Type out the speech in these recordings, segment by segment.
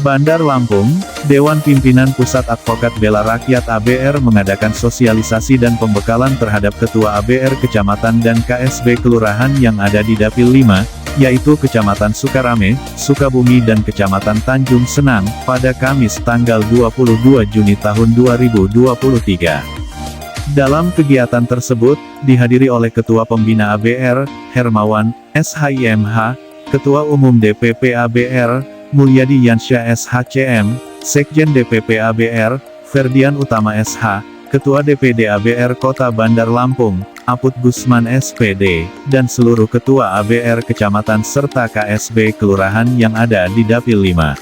Bandar Lampung, Dewan Pimpinan Pusat Advokat Bela Rakyat ABR mengadakan sosialisasi dan pembekalan terhadap Ketua ABR Kecamatan dan KSB Kelurahan yang ada di Dapil 5, yaitu Kecamatan Sukarame, Sukabumi dan Kecamatan Tanjung Senang, pada Kamis tanggal 22 Juni tahun 2023. Dalam kegiatan tersebut, dihadiri oleh Ketua Pembina ABR, Hermawan, SHIMH, Ketua Umum DPP ABR, Mulyadi Yansyah SHCM, Sekjen DPP ABR, Ferdian Utama SH, Ketua DPD ABR Kota Bandar Lampung, Aput Gusman SPD, dan seluruh Ketua ABR Kecamatan serta KSB Kelurahan yang ada di Dapil 5.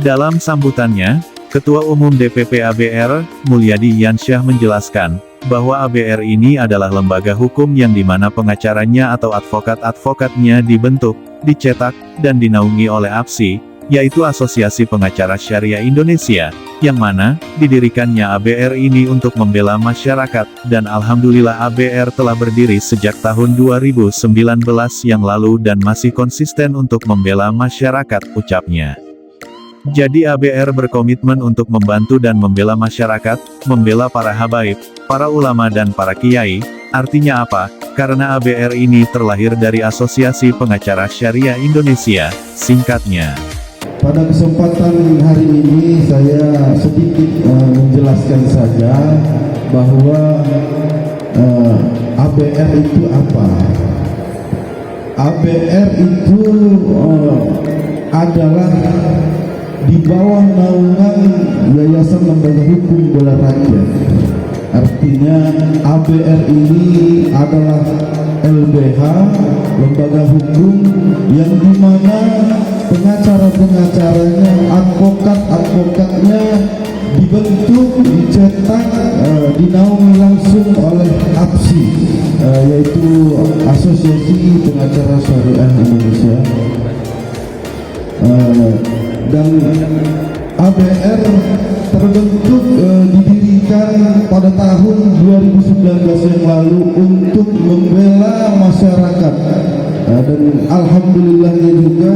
Dalam sambutannya, Ketua Umum DPP ABR, Mulyadi Yansyah menjelaskan, bahwa ABR ini adalah lembaga hukum yang dimana pengacaranya atau advokat-advokatnya dibentuk, dicetak, dan dinaungi oleh APSI, yaitu Asosiasi Pengacara Syariah Indonesia, yang mana, didirikannya ABR ini untuk membela masyarakat, dan alhamdulillah ABR telah berdiri sejak tahun 2019 yang lalu dan masih konsisten untuk membela masyarakat, ucapnya. Jadi ABR berkomitmen untuk membantu dan membela masyarakat, membela para habaib, para ulama dan para kiai. Artinya apa? Karena ABR ini terlahir dari Asosiasi Pengacara Syariah Indonesia, singkatnya. Pada kesempatan hari ini saya sedikit menjelaskan saja bahwa ABR itu apa. ABR itu adalah di bawah naungan Yayasan Lembaga Hukum Bela Rakyat. Artinya ABR ini adalah LBH, lembaga hukum yang dimana pengacara-pengacaranya, advokat-advokatnya dibentuk, dicetak, dinaungi langsung oleh APSI, yaitu Asosiasi Pengacara Syariah Indonesia. Dan ABR terbentuk didirikan pada tahun 2019 yang lalu untuk membela masyarakat, dan alhamdulillahnya juga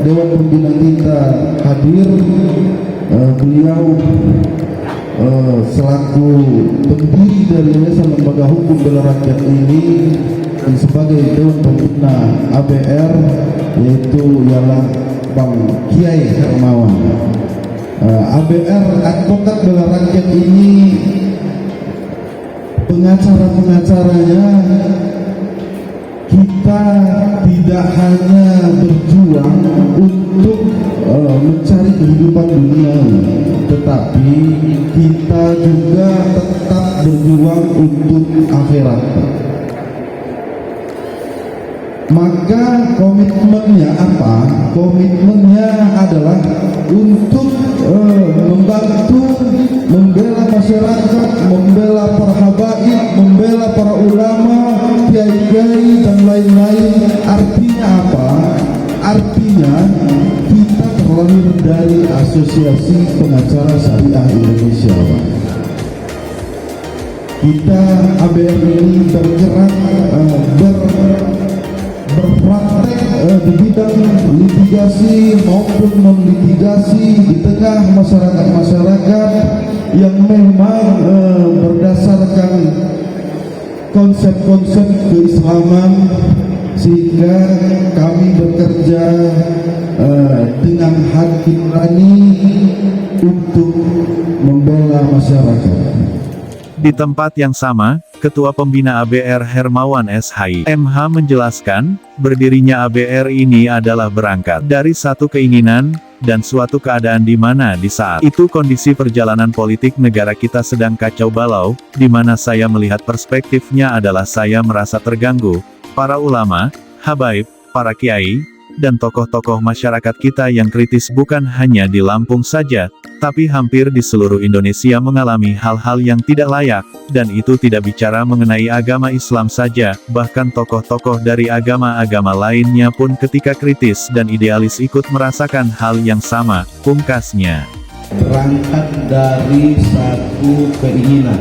Dewan Pembina kita hadir. Beliau selaku pendiri dari Yayasan Lembaga Hukum Bela Rakyat ini dan sebagai Dewan Pembina ABR, yaitu ialah Bang Kiai Hermawan. ABR Advokat Bela Rakyat ini pengacara-pengacaranya kita tidak hanya berjuang untuk mencari kehidupan dunia, tetapi kita juga tetap berjuang untuk akhirat. Maka komitmennya apa? Komitmennya adalah untuk membantu, membela masyarakat, membela para habaib, membela para ulama, kiai-kiai dan lain-lain. Artinya apa? Artinya kita terlahir dari Asosiasi Pengacara Syariah Indonesia. Kita ABR ini bergerak berpraktek di bidang litigasi maupun non-litigasi di tengah masyarakat-masyarakat yang memang berdasarkan konsep-konsep keislaman, sehingga kami bekerja dengan hati nurani untuk membela masyarakat. Di tempat yang sama, Ketua Pembina ABR Hermawan SHIMH menjelaskan, berdirinya ABR ini adalah berangkat dari satu keinginan, dan suatu keadaan di mana di saat itu kondisi perjalanan politik negara kita sedang kacau balau, di mana saya melihat perspektifnya adalah saya merasa terganggu, para ulama, habaib, para kiai, dan tokoh-tokoh masyarakat kita yang kritis bukan hanya di Lampung saja, tapi hampir di seluruh Indonesia mengalami hal-hal yang tidak layak, dan itu tidak bicara mengenai agama Islam saja, bahkan tokoh-tokoh dari agama-agama lainnya pun ketika kritis dan idealis ikut merasakan hal yang sama, pungkasnya. Berangkat dari satu keinginan,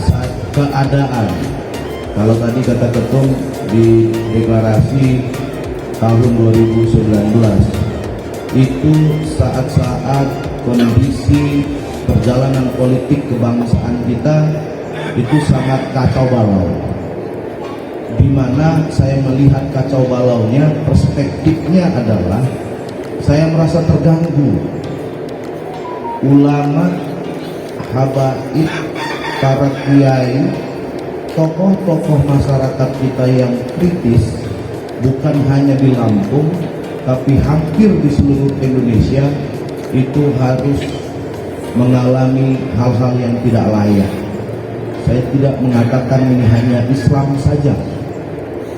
satu keadaan. Kalau tadi kata ketum di deklarasi tahun 2019, itu saat-saat kondisi perjalanan politik kebangsaan kita itu sangat kacau balau, di mana saya melihat kacau balaunya, perspektifnya adalah saya merasa terganggu. Ulama, habaib, para kiai, tokoh-tokoh masyarakat kita yang kritis, bukan hanya di Lampung tapi hampir di seluruh Indonesia, itu harus mengalami hal-hal yang tidak layak. Saya tidak mengatakan ini hanya Islam saja,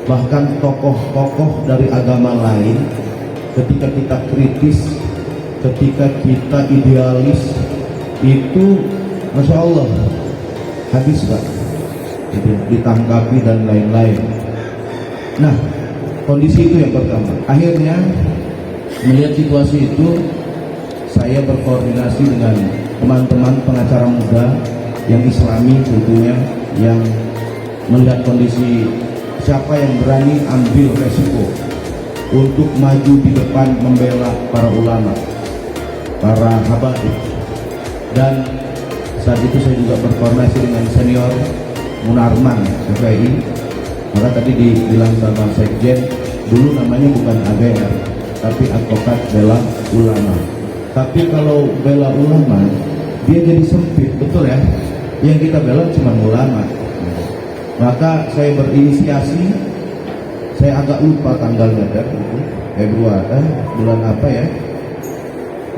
bahkan tokoh-tokoh dari agama lain, ketika kita kritis, ketika kita idealis, itu Masya Allah habis Pak, ditangkapi dan lain-lain. Nah, kondisi itu yang pertama. Akhirnya melihat situasi itu, saya berkoordinasi dengan teman-teman pengacara muda yang Islami tentunya, yang melihat kondisi siapa yang berani ambil resiko untuk maju di depan membela para ulama, para habaib. Dan saat itu saya juga berkoordinasi dengan senior Munarman FPI. Maka tadi dibilang sama Sekjen, dulu namanya bukan ABR tapi Advokat Bela Ulama. Tapi kalau bela ulama dia jadi sempit, betul ya, yang kita bela cuma ulama. Maka saya berinisiasi, saya agak lupa tanggalnya, Februari, bulan apa ya,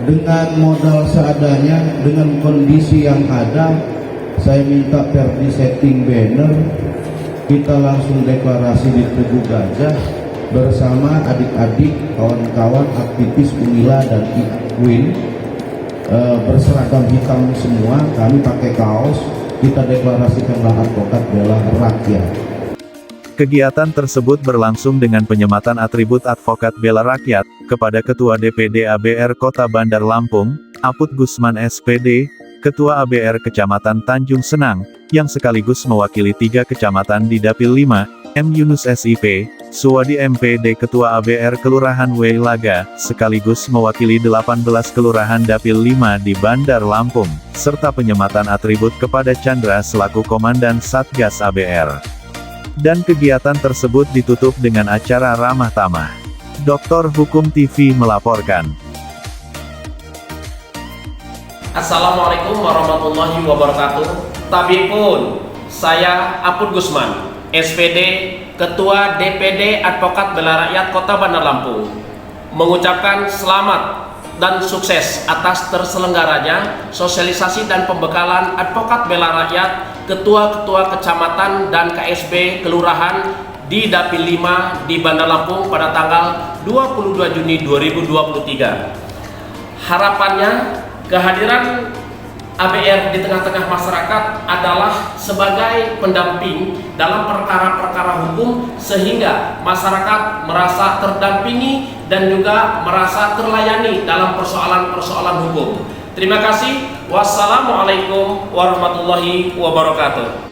dengan modal seadanya, dengan kondisi yang ada, saya minta Perdi setting banner, kita langsung deklarasi di Tugu Gajah bersama adik-adik, kawan-kawan aktivis Unila dan Ikwin, berseragam hitam semua, kami pakai kaos, kita deklarasikanlah Advokat Bela Rakyat. Kegiatan tersebut berlangsung dengan penyematan atribut Advokat Bela Rakyat kepada Ketua DPD ABR Kota Bandar Lampung, Apud Gusman SPD, Ketua ABR Kecamatan Tanjung Senang, yang sekaligus mewakili 3 kecamatan di Dapil 5, M. Yunus SIP, Suwadi MPD Ketua ABR Kelurahan Weilaga, sekaligus mewakili 18 Kelurahan Dapil 5 di Bandar Lampung, serta penyematan atribut kepada Chandra selaku Komandan Satgas ABR. Dan kegiatan tersebut ditutup dengan acara ramah tamah. Dr. Hukum TV melaporkan. Assalamualaikum warahmatullahi wabarakatuh. Tabipun, saya Apud Gusman, SPD, Ketua DPD Advokat Bela Rakyat Kota Bandar Lampung, mengucapkan selamat dan sukses atas terselenggaranya sosialisasi dan pembekalan Advokat Bela Rakyat Ketua-Ketua Kecamatan dan KSB Kelurahan di Dapil 5 di Bandar Lampung pada tanggal 22 Juni 2023. Harapannya, kehadiran ABR di tengah-tengah masyarakat adalah sebagai pendamping dalam perkara-perkara hukum, sehingga masyarakat merasa terdampingi dan juga merasa terlayani dalam persoalan-persoalan hukum. Terima kasih. Wassalamualaikum warahmatullahi wabarakatuh.